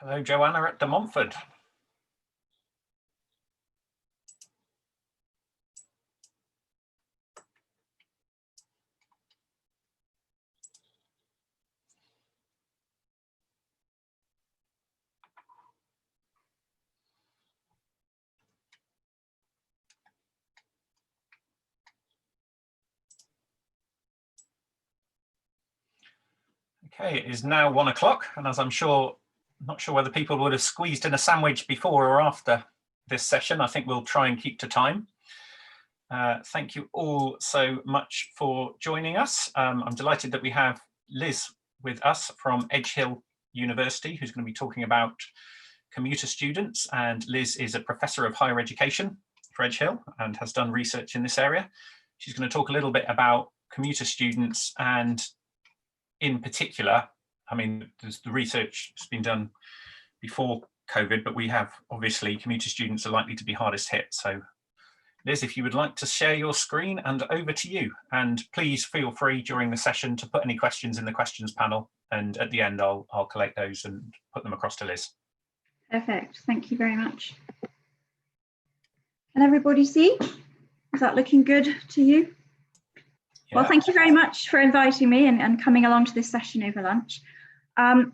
Hello, Joanna at De Montfort. Okay, it is now 1 o'clock, and as I'm not sure whether people would have squeezed in a sandwich before or after this session. I think we'll try and keep to time. Thank you all so much for joining us. I'm delighted that we have Liz with us from Edge Hill University, who's going to be talking about commuter students. And Liz is a professor of higher education for Edge Hill and has done research in this area. She's going to talk a little bit about commuter students, and in particular, I mean, the research has been done before COVID, but we have obviously commuter students are likely to be hardest hit. So Liz, if you would like to share your screen, and over to you. And please feel free during the session to put any questions in the questions panel. And at the end, I'll collect those and put them across to Liz. Perfect. Thank you very much. Can everybody see? Is that looking good to you? Yeah. Well, thank you very much for inviting me and coming along to this session over lunch.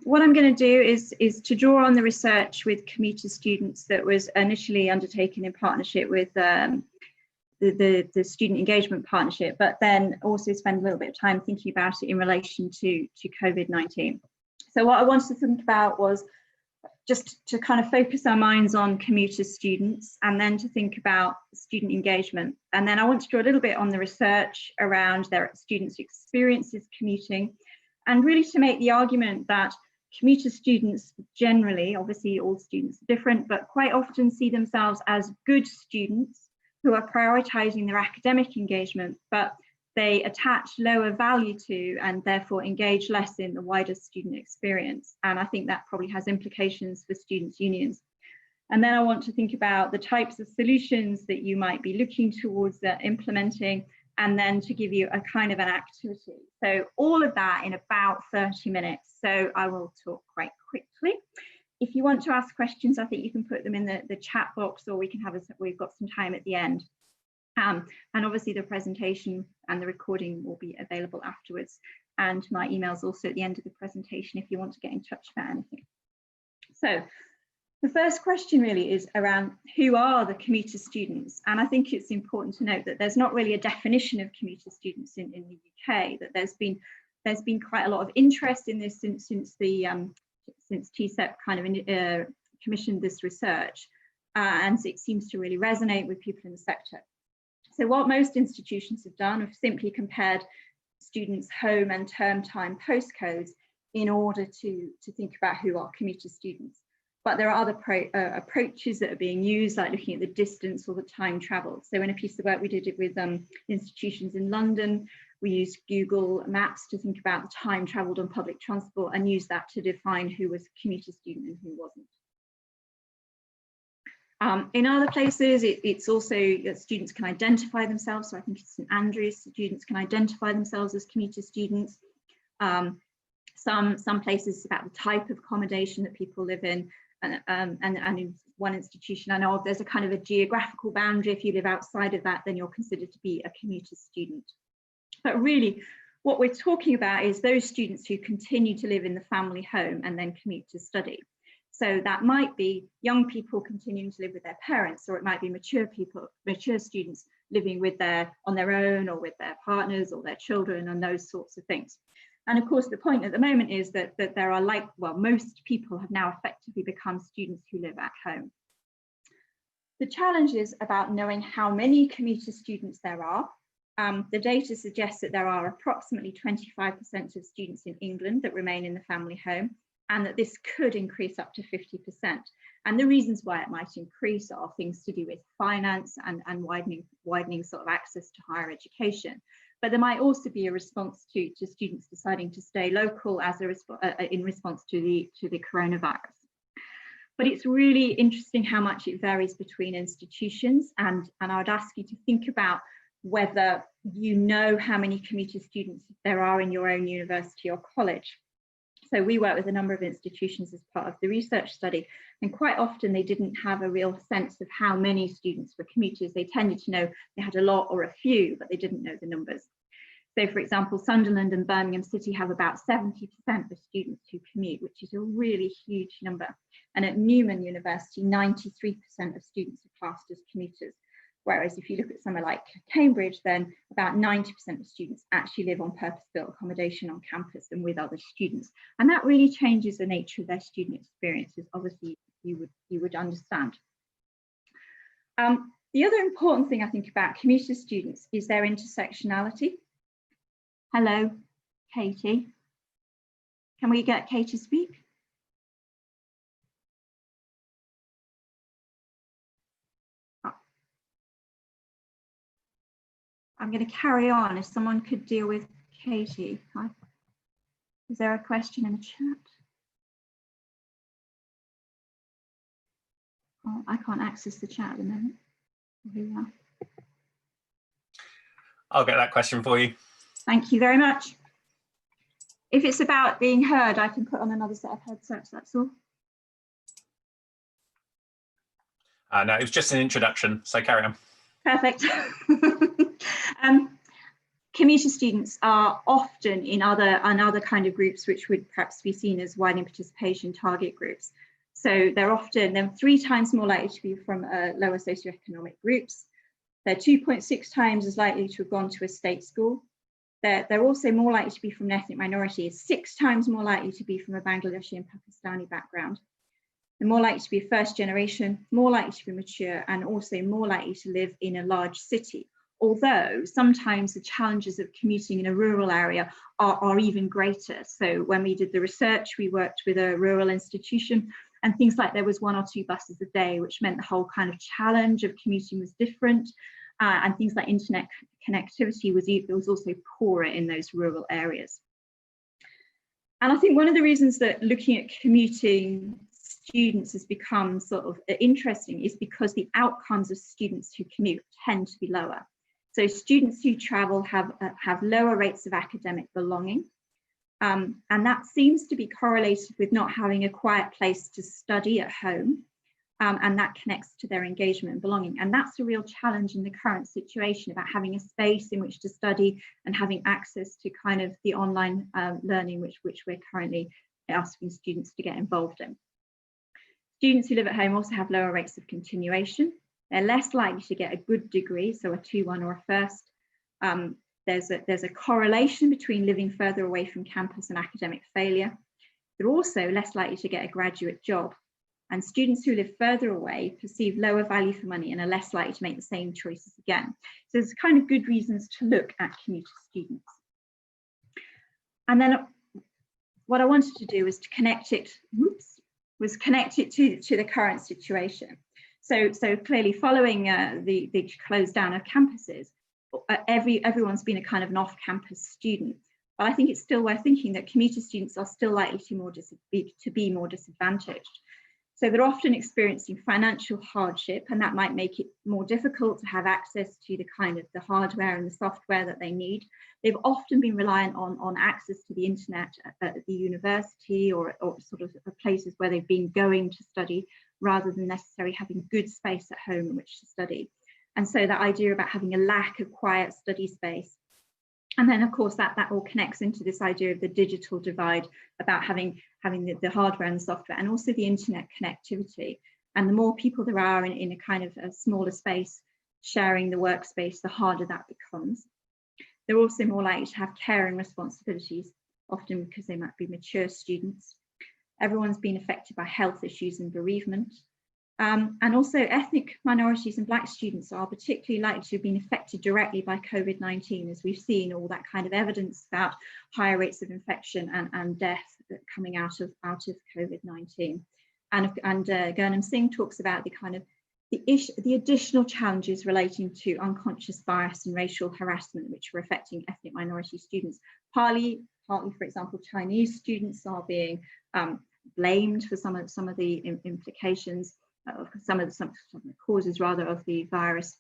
What I'm going to do is to draw on the research with commuter students that was initially undertaken in partnership with the Student Engagement Partnership, but then also spend a little bit of time thinking about it in relation to COVID-19. So what I wanted to think about was just to kind of focus our minds on commuter students, and then to think about student engagement. And then I want to draw a little bit on the research around their students' experiences commuting, and really to make the argument that commuter students generally, obviously all students are different, but quite often see themselves as good students who are prioritizing their academic engagement, but they attach lower value to and therefore engage less in the wider student experience. And I think that probably has implications for students' unions. And then I want to think about the types of solutions that you might be looking towards implementing, and then to give you a kind of an activity. So all of that in about 30 minutes. So I will talk quite quickly. If you want to ask questions, I think you can put them in the chat box, or we can we've got some time at the end. And obviously the presentation and the recording will be available afterwards. And my email's also at the end of the presentation if you want to get in touch about anything. So the first question really is around who are the commuter students? And I think it's important to note that there's not really a definition of commuter students in the UK, that there's been quite a lot of interest in this since TSEP kind of commissioned this research, and it seems to really resonate with people in the sector. So what most institutions have done is simply compared students' home and term time postcodes in order to think about who are commuter students. But there are other approaches that are being used, like looking at the distance or the time traveled. So in a piece of work we did it with institutions in London, we used Google Maps to think about the time traveled on public transport and use that to define who was a commuter student and who wasn't. In other places, it's also that students can identify themselves. So I think it's St Andrews, students can identify themselves as commuter students. Some places it's about the type of accommodation that people live in. And in one institution I know of, there's a kind of a geographical boundary. If you live outside of that, then you're considered to be a commuter student. But really, what we're talking about is those students who continue to live in the family home and then commute to study. So that might be young people continuing to live with their parents, or it might be mature students living on their own, or with their partners or their children, and those sorts of things. And of course, the point at the moment is that there are most people have now effectively become students who live at home. The challenge is about knowing how many commuter students there are. The data suggests that there are approximately 25% of students in England that remain in the family home, and that this could increase up to 50%. And the reasons why it might increase are things to do with finance and widening sort of access to higher education. But there might also be a response to students deciding to stay local as in response to the coronavirus. But it's really interesting how much it varies between institutions, and I would ask you to think about whether you know how many commuter students there are in your own university or college. So we work with a number of institutions as part of the research study, and quite often they didn't have a real sense of how many students were commuters. They tended to know they had a lot or a few, but they didn't know the numbers. So for example, Sunderland and Birmingham City have about 70% of students who commute, which is a really huge number. And at Newman University, 93% of students are classed as commuters. Whereas if you look at somewhere like Cambridge, then about 90% of students actually live on purpose-built accommodation on campus and with other students. And that really changes the nature of their student experiences, obviously you would understand. The other important thing I think about commuter students is their intersectionality. Hello, Katie. Can we get Kate to speak? I'm going to carry on. If someone could deal with Katie. Is there a question in the chat? Oh, I can't access the chat at the moment. Here we are. I'll get that question for you. Thank you very much. If it's about being heard, I can put on another set of headsets, that's all. No, it was just an introduction, so carry on. Perfect. Commuter students are often in other kind of groups which would perhaps be seen as widening participation target groups. So they're 3 times more likely to be from lower socioeconomic groups. They're 2.6 times as likely to have gone to a state school. They're also more likely to be from ethnic minorities, 6 times more likely to be from a Bangladeshi and Pakistani background. They're more likely to be first generation, more likely to be mature, and also more likely to live in a large city. Although sometimes the challenges of commuting in a rural area are even greater. So when we did the research, we worked with a rural institution, and things like there was 1 or 2 buses a day, which meant the whole kind of challenge of commuting was different. And things like internet connectivity was also poorer in those rural areas. And I think one of the reasons that looking at commuting students has become sort of interesting is because the outcomes of students who commute tend to be lower. So students who travel have lower rates of academic belonging. And that seems to be correlated with not having a quiet place to study at home. And that connects to their engagement and belonging. And that's a real challenge in the current situation about having a space in which to study and having access to kind of the online learning which we're currently asking students to get involved in. Students who live at home also have lower rates of continuation. They're less likely to get a good degree, so a 2-1 or a first. There's a correlation between living further away from campus and academic failure. They're also less likely to get a graduate job. And students who live further away perceive lower value for money and are less likely to make the same choices again. So there's kind of good reasons to look at commuter students. And then what I wanted to do was to connect it, to the current situation. So clearly following the close down of campuses, everyone's been a kind of an off-campus student. But I think it's still worth thinking that commuter students are still likely to be more disadvantaged. So they're often experiencing financial hardship, and that might make it more difficult to have access to the kind of the hardware and the software that they need. They've often been reliant on access to the internet at the university or sort of places where they've been going to study, rather than necessarily having good space at home in which to study. And so that idea about having a lack of quiet study space. And then, of course, that all connects into this idea of the digital divide, about having the hardware and the software, and also the internet connectivity. And the more people there are in a kind of a smaller space, sharing the workspace, the harder that becomes. They're also more likely to have caring responsibilities, often because they might be mature students. Everyone's been affected by health issues and bereavement. And also ethnic minorities and Black students are particularly likely to have been affected directly by COVID-19, as we've seen all that kind of evidence about higher rates of infection and death coming out of COVID-19. And Gurnam Singh talks about the kind of the additional challenges relating to unconscious bias and racial harassment, which were affecting ethnic minority students. Partly, for example, Chinese students are being blamed for some of the implications. Some of the causes rather of the virus,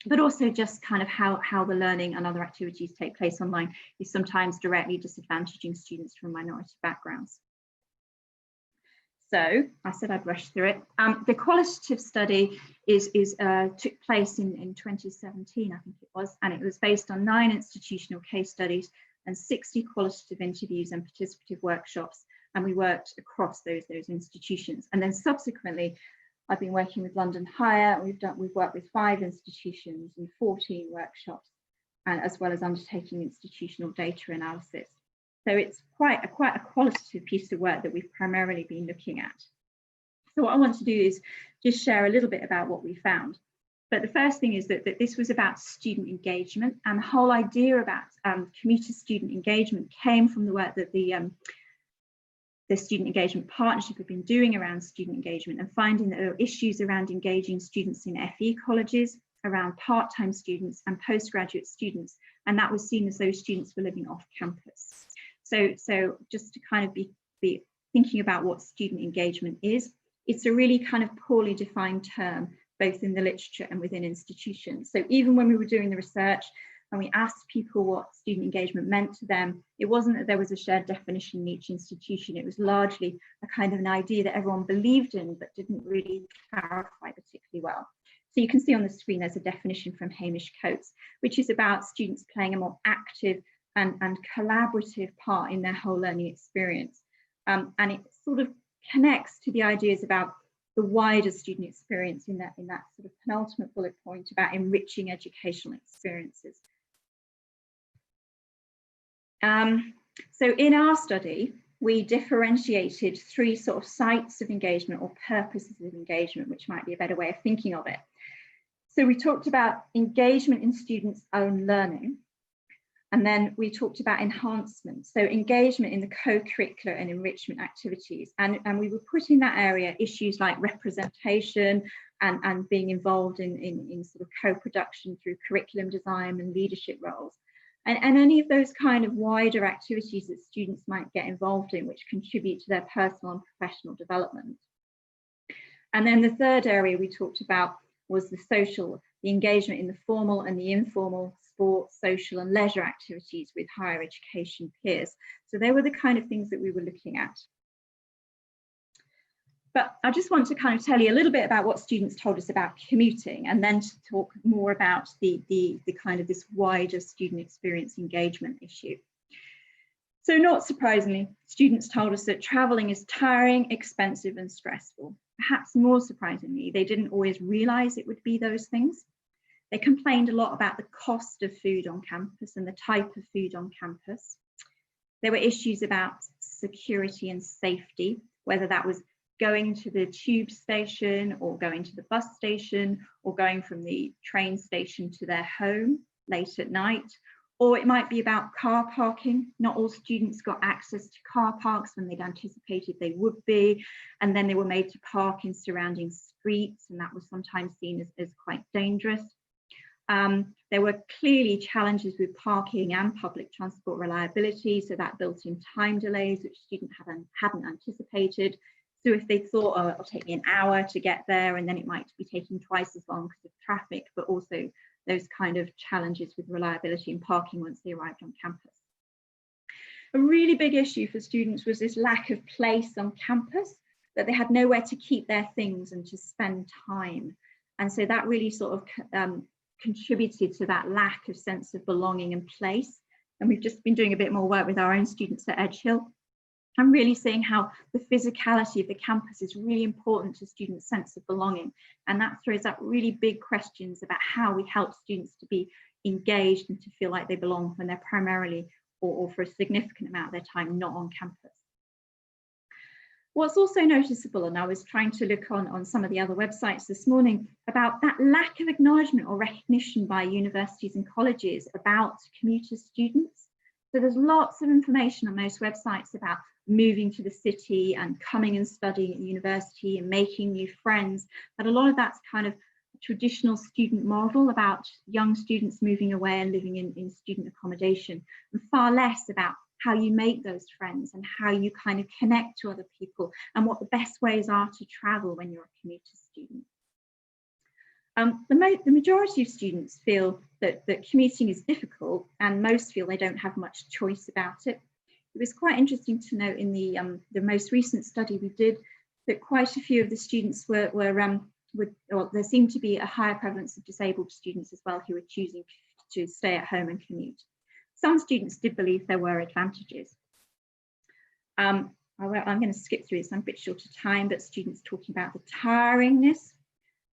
but also just kind of how the learning and other activities take place online is sometimes directly disadvantaging students from minority backgrounds. So I said I'd rush through it. The qualitative study took place in 2017, I think it was, and it was based on 9 institutional case studies and 60 qualitative interviews and participative workshops. And we worked across those institutions. And then subsequently, I've been working with London Higher. We've worked with 5 institutions and 14 workshops, and as well as undertaking institutional data analysis. So it's quite a qualitative piece of work that we've primarily been looking at. So what I want to do is just share a little bit about what we found. But the first thing is that this was about student engagement, and the whole idea about commuter student engagement came from the work that the Student Engagement Partnership have been doing around student engagement, and finding that there are issues around engaging students in FE colleges, around part-time students and postgraduate students, and that was seen as those students were living off campus. So just to kind of be thinking about what student engagement is, it's a really kind of poorly defined term, both in the literature and within institutions. So even when we were doing the research and we asked people what student engagement meant to them, it wasn't that there was a shared definition in each institution. It was largely a kind of an idea that everyone believed in, but didn't really clarify particularly well. So you can see on the screen, there's a definition from Hamish Coates, which is about students playing a more active and collaborative part in their whole learning experience. And it sort of connects to the ideas about the wider student experience in that sort of penultimate bullet point about enriching educational experiences. So in our study, we differentiated 3 sort of sites of engagement or purposes of engagement, which might be a better way of thinking of it. So we talked about engagement in students' own learning, and then we talked about enhancement, so engagement in the co-curricular and enrichment activities, and we would put in that area issues like representation and being involved in sort of co-production through curriculum design and leadership roles. And any of those kind of wider activities that students might get involved in, which contribute to their personal and professional development. And then the third area we talked about was the engagement in the formal and the informal sports, social and leisure activities with higher education peers. So they were the kind of things that we were looking at. But I just want to kind of tell you a little bit about what students told us about commuting, and then to talk more about the kind of this wider student experience engagement issue. So not surprisingly, students told us that traveling is tiring, expensive and stressful. Perhaps more surprisingly, they didn't always realise it would be those things. They complained a lot about the cost of food on campus and the type of food on campus. There were issues about security and safety, whether that was going to the tube station or going to the bus station or going from the train station to their home late at night. Or it might be about car parking. Not all students got access to car parks when they'd anticipated they would be, and then they were made to park in surrounding streets, and that was sometimes seen as quite dangerous. There were clearly challenges with parking and public transport reliability, so that built in time delays, which students hadn't anticipated. So if they thought, oh, it'll take me an hour to get there, and then it might be taking twice as long because of traffic, but also those kind of challenges with reliability and parking once they arrived on campus. A really big issue for students was this lack of place on campus, that they had nowhere to keep their things and to spend time. And so that really sort of contributed to that lack of sense of belonging and place. And we've just been doing a bit more work with our own students at Edge Hill. I'm really seeing how the physicality of the campus is really important to students' sense of belonging. And that throws up really big questions about how we help students to be engaged and to feel like they belong when they're primarily or for a significant amount of their time not on campus. What's also noticeable, and I was trying to look on some of the other websites this morning, about that lack of acknowledgement or recognition by universities and colleges about commuter students. So there's lots of information on most websites about moving to the city and coming and studying at university and making new friends, but a lot of that's kind of a traditional student model about young students moving away and living in student accommodation, and far less about how you make those friends and how you kind of connect to other people and what the best ways are to travel when you're a commuter student. The majority of students feel that commuting is difficult, and most feel they don't have much choice about it. It was quite interesting to note in the most recent study we did that quite a few of the students or there seemed to be a higher prevalence of disabled students as well who were choosing to stay at home and commute. Some students did believe there were advantages. I'm going to skip through this, I'm a bit short of time, but students talking about the tiringness.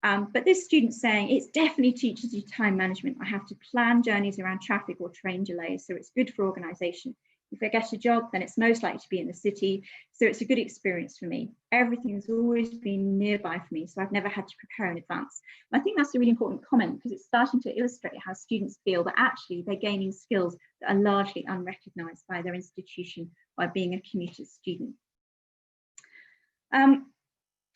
But this student saying, it's definitely teaches you time management. I have to plan journeys around traffic or train delays, so it's good for organisation. If I get a job, then it's most likely to be in the city, so it's a good experience for me. Everything's always been nearby for me, so I've never had to prepare in advance. And I think that's a really important comment because it's starting to illustrate how students feel that actually they're gaining skills that are largely unrecognised by their institution by being a commuter student.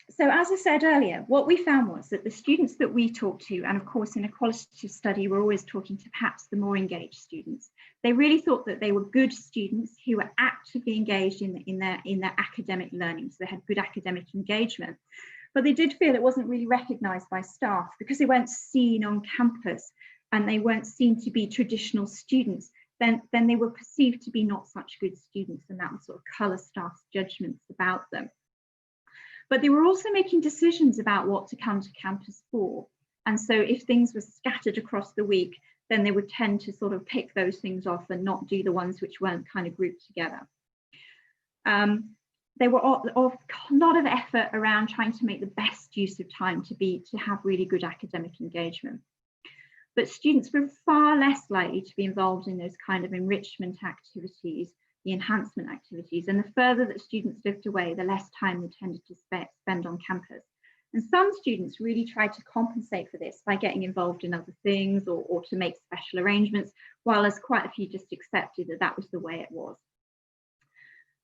So as I said earlier, what we found was that the students that we talked to, and of course in a qualitative study, we're always talking to perhaps the more engaged students, they really thought that they were good students who were actively engaged in their academic learning, so they had good academic engagement. But they did feel it wasn't really recognised by staff because they weren't seen on campus and they weren't seen to be traditional students, then they were perceived to be not such good students, and that would sort of colour staff's judgments about them. But they were also making decisions about what to come to campus for. And so if things were scattered across the week, then they would tend to sort of pick those things off and not do the ones which weren't kind of grouped together. They were of a lot of effort around trying to make the best use of time to have really good academic engagement. But students were far less likely to be involved in those kind of enrichment activities, the enhancement activities, and the further that students lived away, the less time they tended to spend on campus. And some students really tried to compensate for this by getting involved in other things or to make special arrangements, while as quite a few just accepted that that was the way it was.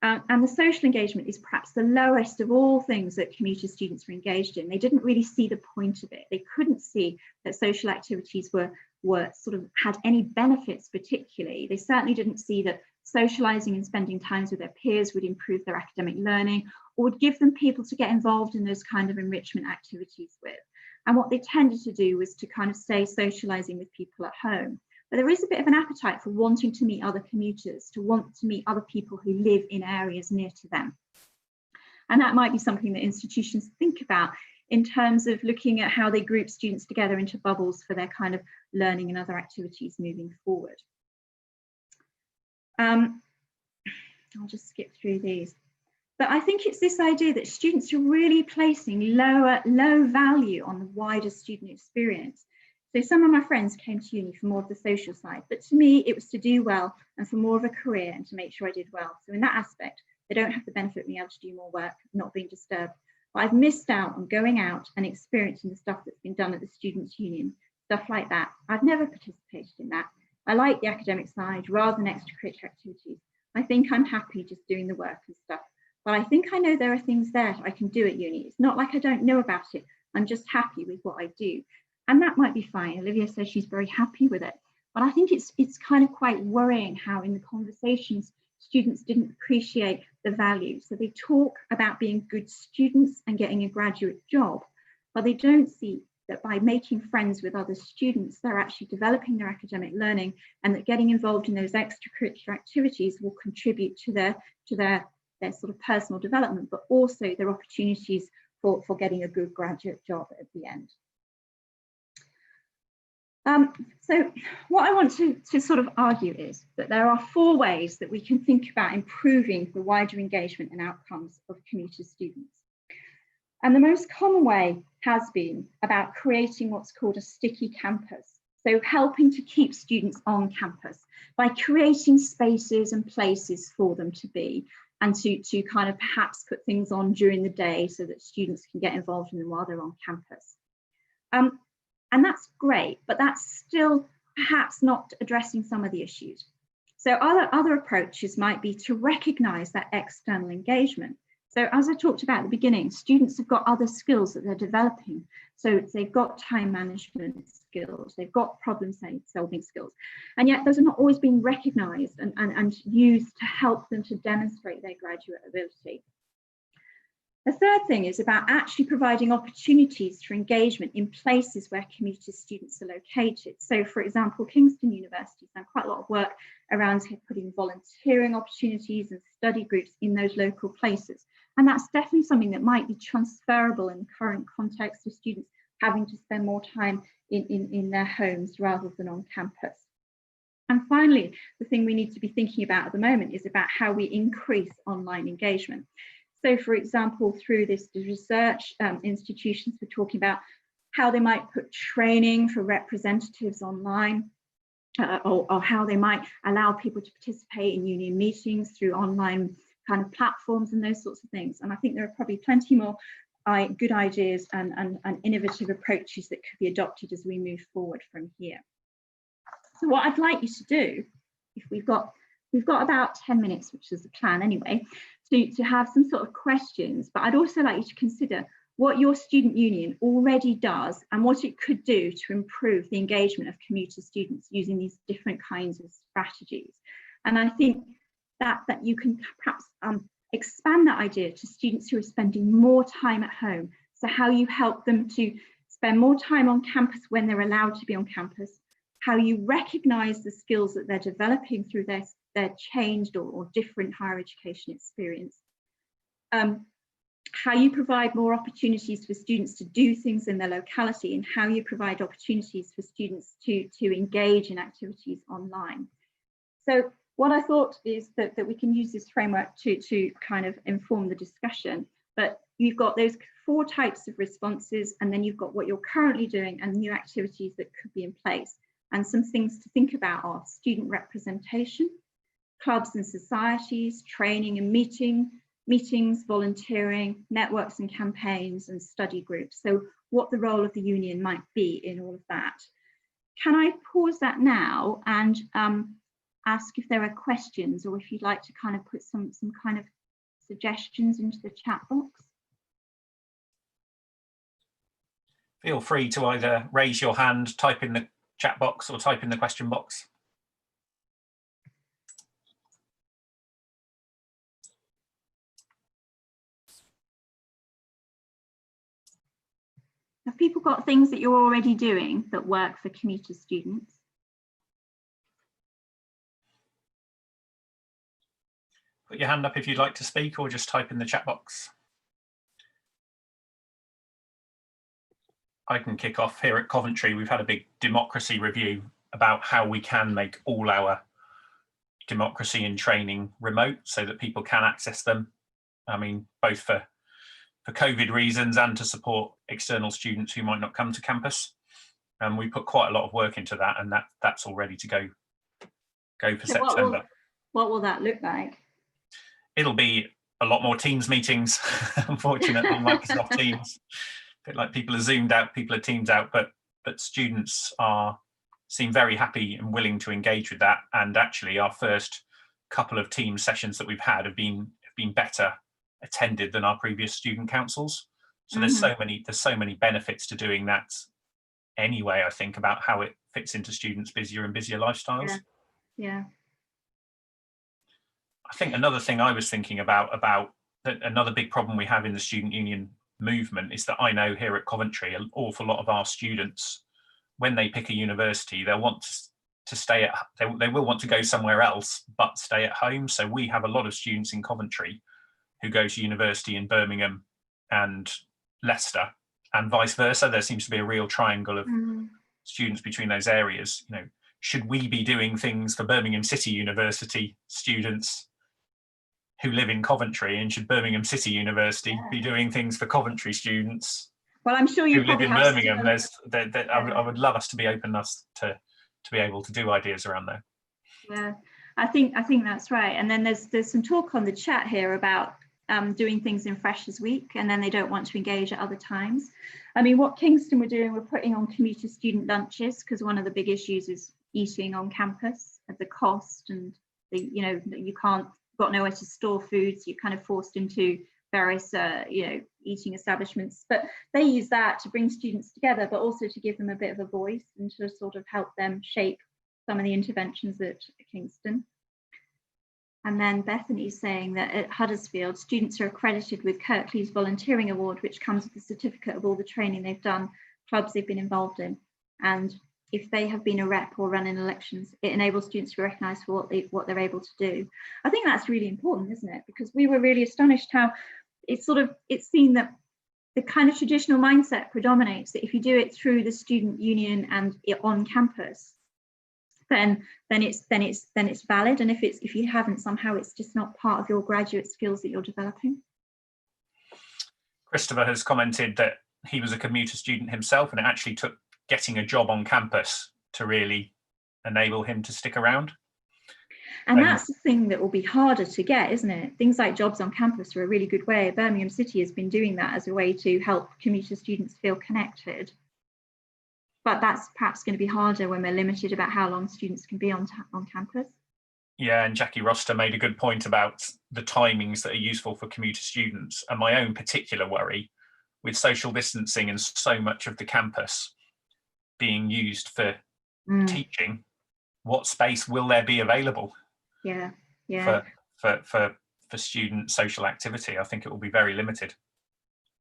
And the social engagement is perhaps the lowest of all things that commuter students were engaged in. They didn't really see the point of it. They couldn't see that social activities were sort of had any benefits particularly. They certainly didn't see that socialising and spending times with their peers would improve their academic learning or would give them people to get involved in those kind of enrichment activities with. And what they tended to do was to kind of stay socialising with people at home. But there is a bit of an appetite for wanting to meet other commuters, to want to meet other people who live in areas near to them. And that might be something that institutions think about in terms of looking at how they group students together into bubbles for their kind of learning and other activities moving forward. I'll just skip through these. But I think it's this idea that students are really placing low value on the wider student experience. So some of my friends came to uni for more of the social side, but to me, it was to do well and for more of a career and to make sure I did well. So in that aspect, they don't have the benefit of being able to do more work, not being disturbed. But I've missed out on going out and experiencing the stuff that's been done at the Students' Union, stuff like that. I've never participated in that. I like the academic side rather than extracurricular activities. I think I'm happy just doing the work and stuff. But I think I know there are things there I can do at uni. It's not like I don't know about it. I'm just happy with what I do. And that might be fine. Olivia says she's very happy with it. But I think it's kind of quite worrying how in the conversations, students didn't appreciate the value. So they talk about being good students and getting a graduate job, but they don't see that by making friends with other students, they're actually developing their academic learning, and that getting involved in those extracurricular activities will contribute to their sort of personal development, but also their opportunities for getting a good graduate job at the end. So what I want to sort of argue is that there are 4 ways that we can think about improving the wider engagement and outcomes of commuter students. And the most common way has been about creating what's called a sticky campus. So helping to keep students on campus by creating spaces and places for them to be, and to kind of perhaps put things on during the day so that students can get involved in them while they're on campus. And that's great, but that's still perhaps not addressing some of the issues. So other approaches might be to recognise that external engagement. So as I talked about at the beginning, students have got other skills that they're developing. So they've got time management skills, they've got problem solving skills, and yet those are not always being recognised and used to help them to demonstrate their graduate ability. The third thing is about actually providing opportunities for engagement in places where commuter students are located. So for example, Kingston University has done quite a lot of work around putting volunteering opportunities and study groups in those local places. And that's definitely something that might be transferable in the current context of students having to spend more time in their homes rather than on campus. And finally, the thing we need to be thinking about at the moment is about how we increase online engagement. So, for example, through this research, institutions were talking about how they might put training for representatives online, or how they might allow people to participate in union meetings through online kind of platforms and those sorts of things. And I think there are probably plenty more good ideas and innovative approaches that could be adopted as we move forward from here. So what I'd like you to do, if we've got about 10 minutes, which is the plan anyway, to have some sort of questions, but I'd also like you to consider what your student union already does and what it could do to improve the engagement of commuter students using these different kinds of strategies. And I think that you can perhaps expand that idea to students who are spending more time at home. So how you help them to spend more time on campus when they're allowed to be on campus, how you recognise the skills that they're developing through their changed or different higher education experience, how you provide more opportunities for students to do things in their locality, and how you provide opportunities for students to engage in activities online. So what I thought is that we can use this framework to kind of inform the discussion, but you've got those 4 types of responses, and then you've got what you're currently doing and new activities that could be in place. And some things to think about are student representation, clubs and societies, training and meetings, volunteering, networks and campaigns, and study groups. So what the role of the union might be in all of that. Can I pause that now and ask if there are questions, or if you'd like to kind of put some kind of suggestions into the chat box? Feel free to either raise your hand, type in the chat box, or type in the question box. Have people got things that you're already doing that work for commuter students? Put your hand up if you'd like to speak, or just type in the chat box. I can kick off. Here at Coventry, we've had a big democracy review about how we can make all our democracy and training remote so that people can access them. I mean, both for COVID reasons and to support external students who might not come to campus. And we put quite a lot of work into that, and that's all ready to go for September. What will that look like? It'll be a lot more Teams meetings, unfortunately, Microsoft Teams. A bit like people are Zoomed out, people are Teams out, but students seem very happy and willing to engage with that. And actually, our first couple of team sessions that we've had have been better attended than our previous student councils. So there's so many benefits to doing that anyway, I think, about how it fits into students' busier and busier lifestyles. Yeah. I think another thing I was thinking about that another big problem we have in the student union movement is that I know here at Coventry, an awful lot of our students, when they pick a university, they'll want to stay at, they will want to go somewhere else, but stay at home. So we have a lot of students in Coventry who go to university in Birmingham and Leicester, and vice versa. There seems to be a real triangle of students between those areas. You know, should we be doing things for Birmingham City University students who live in Coventry, and should Birmingham City University be doing things for Coventry students? Well, I'm sure you who live in Birmingham. I would love us to be open enough to be able to do ideas around there. Yeah, I think that's right. And then there's some talk on the chat here about doing things in Freshers Week, and then they don't want to engage at other times. I mean, what Kingston were doing, we're putting on commuter student lunches, because one of the big issues is eating on campus at the cost, and you got nowhere to store food, so you're kind of forced into various eating establishments. But they use that to bring students together, but also to give them a bit of a voice and to sort of help them shape some of the interventions at Kingston. And then Bethany's saying that at Huddersfield, students are accredited with Kirklees Volunteering Award, which comes with a certificate of all the training they've done, clubs they've been involved in. And if they have been a rep or run in elections, it enables students to be recognised for what they're able to do. I think that's really important, isn't it? Because we were really astonished how it's seen that the kind of traditional mindset predominates, that if you do it through the student union and on campus, then it's valid, and if you haven't, somehow it's just not part of your graduate skills that you're developing. Christopher has commented that he was a commuter student himself, and it actually took getting a job on campus to really enable him to stick around. And that's the thing that will be harder to get, isn't it? Things like jobs on campus are a really good way. Birmingham City has been doing that as a way to help commuter students feel connected. But that's perhaps going to be harder when we're limited about how long students can be on campus. Yeah, and Jackie Roster made a good point about the timings that are useful for commuter students. And my own particular worry with social distancing and so much of the campus being used for teaching, what space will there be available? For student social activity? I think it will be very limited.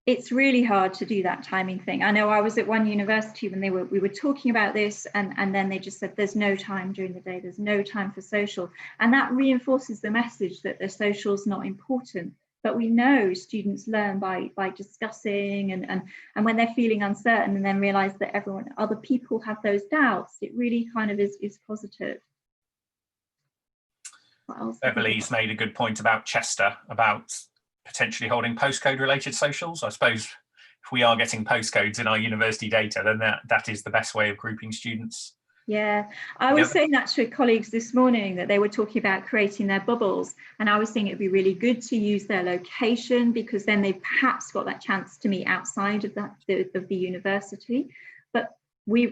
It's really hard to do that timing thing. I know I was at one university when we were talking about this, and then they just said there's no time during the day, there's no time for social, and that reinforces the message that the social's not important. But we know students learn by discussing, and when they're feeling uncertain and then realize that other people have those doubts, it really kind of is positive. Beverly's made a good point about Chester, about potentially holding postcode related socials. I suppose if we are getting postcodes in our university data, then that is the best way of grouping students. Yeah, I was saying that to colleagues this morning, that they were talking about creating their bubbles, and I was saying it'd be really good to use their location, because then they've perhaps got that chance to meet outside of the university. But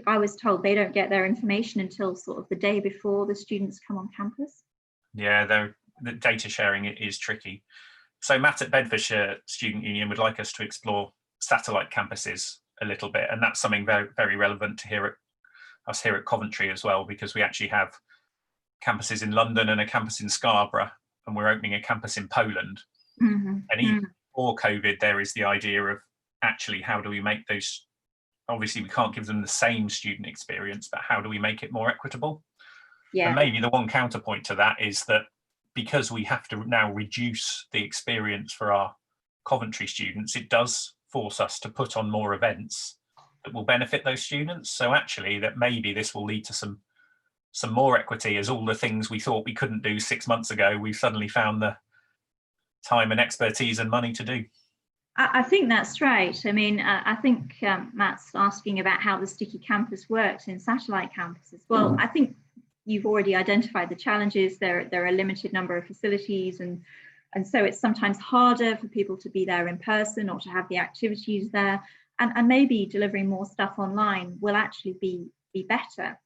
I was told they don't get their information until sort of the day before the students come on campus. Yeah, the data sharing is tricky. So Matt at Bedfordshire Student Union would like us to explore satellite campuses a little bit, and that's something very, very relevant to us here at Coventry as well, because we actually have campuses in London and a campus in Scarborough, and we're opening a campus in Poland. And even before COVID, there is the idea of actually how do we make those, obviously we can't give them the same student experience, but how do we make it more equitable? Yeah. And maybe the one counterpoint to that is that because we have to now reduce the experience for our Coventry students, it does force us to put on more events that will benefit those students. So actually that maybe this will lead to some more equity, as all the things we thought we couldn't do 6 months ago, we've suddenly found the time and expertise and money to do. I think that's right. I mean, I think Matt's asking about how the sticky campus works in satellite campuses. Well, I think you've already identified the challenges. There are a limited number of facilities, and so it's sometimes harder for people to be there in person or to have the activities there. And maybe delivering more stuff online will actually be better.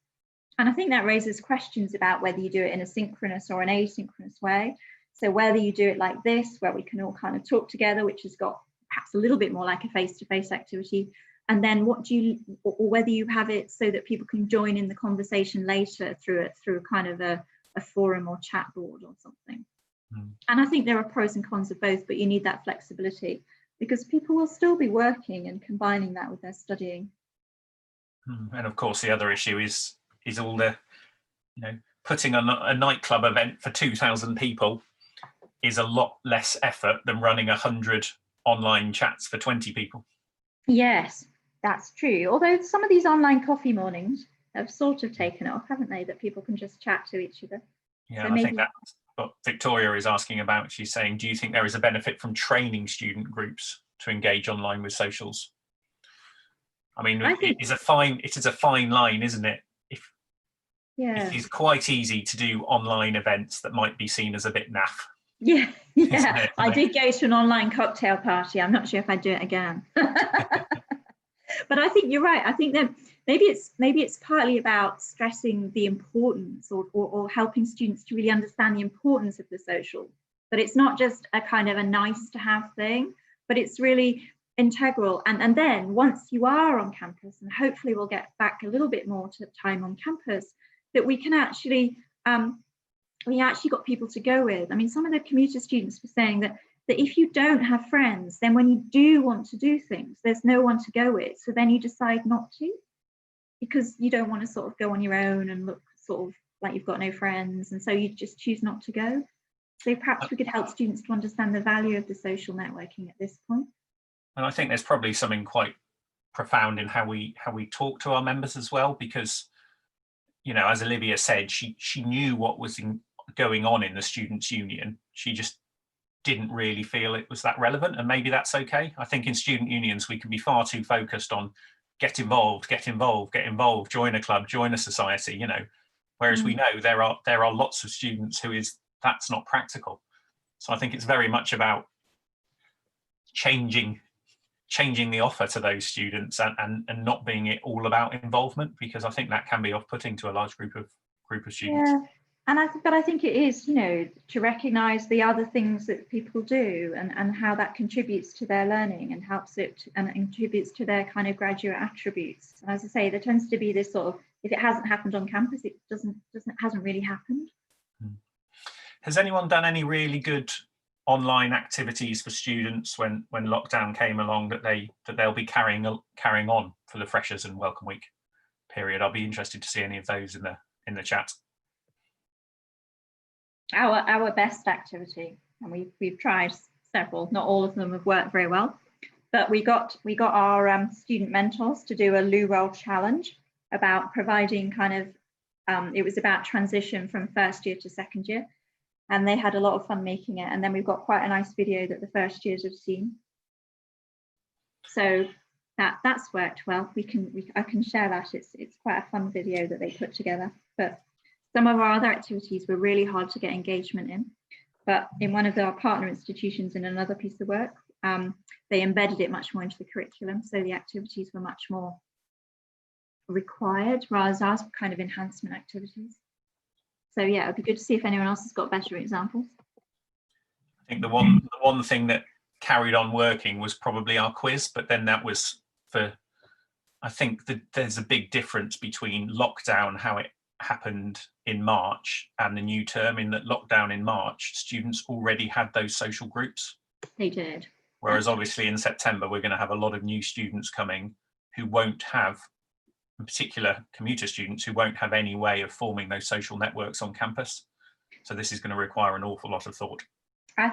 And I think that raises questions about whether you do it in a synchronous or an asynchronous way. So whether you do it like this, where we can all kind of talk together, which has got perhaps a little bit more like a face-to-face activity, and then or whether you have it so that people can join in the conversation later through kind of a forum or chat board or something. And I think there are pros and cons of both, but you need that flexibility, because people will still be working and combining that with their studying. And of course, the other issue is all the, putting a nightclub event for 2,000 people is a lot less effort than running 100 online chats for 20 people. Yes, that's true. Although some of these online coffee mornings have sort of taken off, haven't they? That people can just chat to each other. Yeah, so I think that's what Victoria is asking about. She's saying, do you think there is a benefit from training student groups to engage online with socials? I mean, it is a fine line, isn't it? It is quite easy to do online events that might be seen as a bit naff. Yeah. I did go to an online cocktail party. I'm not sure if I'd do it again. But I think you're right. I think that maybe it's partly about stressing the importance or helping students to really understand the importance of the social. But it's not just a kind of a nice to have thing, but it's really integral. And then once you are on campus, and hopefully we'll get back a little bit more to time on campus, that we can actually we actually got people to go with. I mean, some of the commuter students were saying that if you don't have friends, then when you do want to do things, there's no one to go with. So then you decide not to, because you don't want to sort of go on your own and look sort of like you've got no friends. And so you just choose not to go. So perhaps we could help students to understand the value of the social networking at this point. And I think there's probably something quite profound in how we talk to our members as well, because, you know, as Olivia said, she knew what was going on in the Students' Union. She just didn't really feel it was that relevant, and maybe that's okay. I think in student unions we can be far too focused on get involved, join a club, join a society, you know, whereas we know there are lots of students who that's not practical. So I think it's very much about changing the offer to those students and not being it all about involvement, because I think that can be off-putting to a large group of students. Yeah. But I think it is, you know, to recognise the other things that people do and how that contributes to their learning and helps it and contributes to their kind of graduate attributes. And as I say, there tends to be this sort of, if it hasn't happened on campus, it hasn't really happened. Has anyone done any really good online activities for students when lockdown came along that they'll be carrying on for the Freshers and Welcome Week period? I'll be interested to see any of those in the chat. Our best activity, and we've tried several, not all of them have worked very well, but we got our student mentors to do a loo roll challenge about providing kind of it was about transition from first year to second year, and they had a lot of fun making it. And then we've got quite a nice video that the first years have seen, so that's worked well. I can share that. It's quite a fun video that they put together. But some of our other activities were really hard to get engagement in, but in one of our partner institutions in another piece of work, they embedded it much more into the curriculum, so the activities were much more required, whereas ours were kind of enhancement activities. So yeah, it'd be good to see if anyone else has got better examples. I think the one thing that carried on working was probably our quiz, but then that was for, I think that there's a big difference between lockdown, how it happened in March, and the new term, in that lockdown in March, students already had those social groups. They did. Whereas obviously in September, we're going to have a lot of new students coming who won't have, in particular commuter students, who won't have any way of forming those social networks on campus. So this is going to require an awful lot of thought.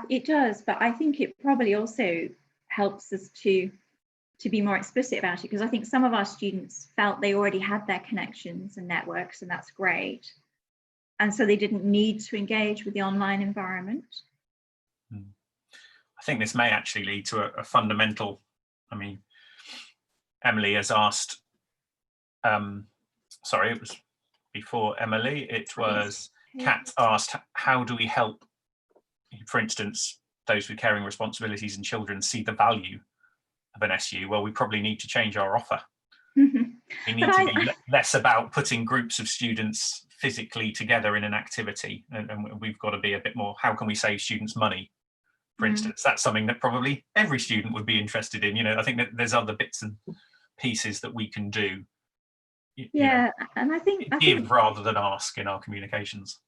It does, but I think it probably also helps us to be more explicit about it, because I think some of our students felt they already had their connections and networks, and that's great. And so they didn't need to engage with the online environment. I think this may actually lead to a fundamental, I mean, Emily has asked, sorry, it was before Emily, it was Kat asked, how do we help, for instance, those with caring responsibilities and children see the value of an SU? Well, we probably need to change our offer. We need to be less about putting groups of students physically together in an activity, and we've got to be a bit more, how can we save students money, for instance? That's something that probably every student would be interested in. You know, I think that there's other bits and pieces that we can do. And I think rather than ask in our communications.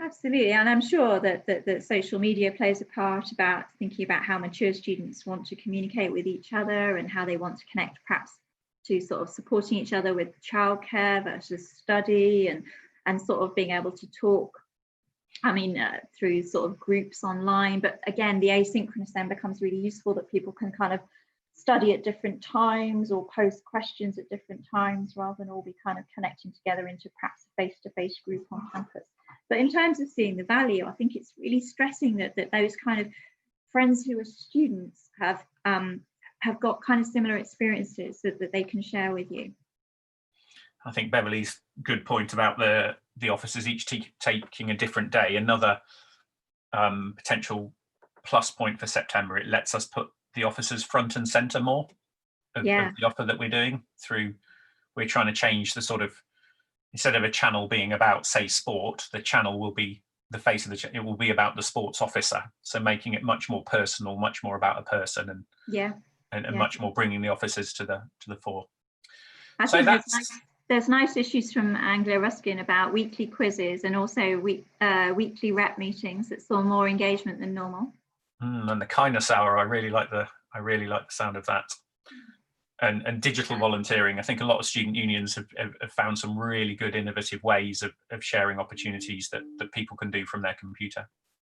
Absolutely, and I'm sure that social media plays a part about thinking about how mature students want to communicate with each other and how they want to connect, perhaps to sort of supporting each other with childcare versus study, and sort of being able to talk, I mean, through sort of groups online. But again, the asynchronous then becomes really useful, that people can kind of study at different times or post questions at different times, rather than all be kind of connecting together into perhaps a face-to-face group on campus. But in terms of seeing the value, I think it's really stressing that those kind of friends who are students have got kind of similar experiences that they can share with you. I think Beverly's good point about the officers each taking a different day. Another potential plus point for September, it lets us put the officers front and centre more of the offer that we're doing. We're trying to change the sort of, instead of a channel being about, say, sport, the channel will be the face of it will be about the sports officer. So making it much more personal, much more about a person, and much more bringing the officers to the fore. I think there's nice issues from Anglia Ruskin about weekly quizzes and also weekly rep meetings that saw more engagement than normal. And the kindness hour, I really like the sound of that. And digital volunteering. I think a lot of student unions have found some really good innovative ways of sharing opportunities that people can do from their computer.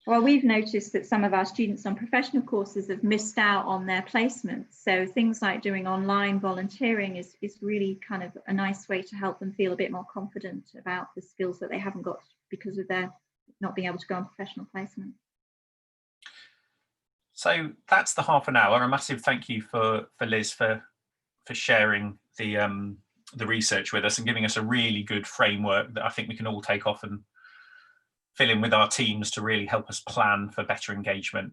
Well, we've noticed that some of our students on professional courses have missed out on their placements. So things like doing online volunteering is really kind of a nice way to help them feel a bit more confident about the skills that they haven't got because of their not being able to go on professional placement. So that's the half an hour. A massive thank you for Liz for sharing the research with us and giving us a really good framework that I think we can all take off and fill in with our teams to really help us plan for better engagement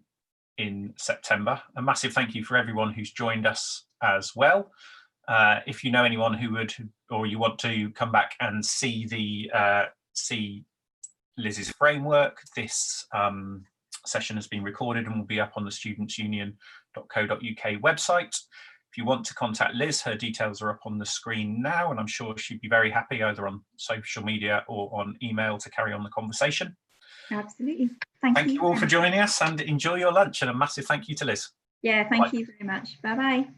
in September. A massive thank you for everyone who's joined us as well. If you know anyone who would, or you want to come back and see Liz's framework, this session has been recorded and will be up on the studentsunion.co.uk website. If you want to contact Liz, her details are up on the screen now, and I'm sure she'd be very happy either on social media or on email to carry on the conversation. Absolutely. Thank you all for joining us, and enjoy your lunch, and a massive thank you to Liz. Yeah, thank you very much. Bye-bye.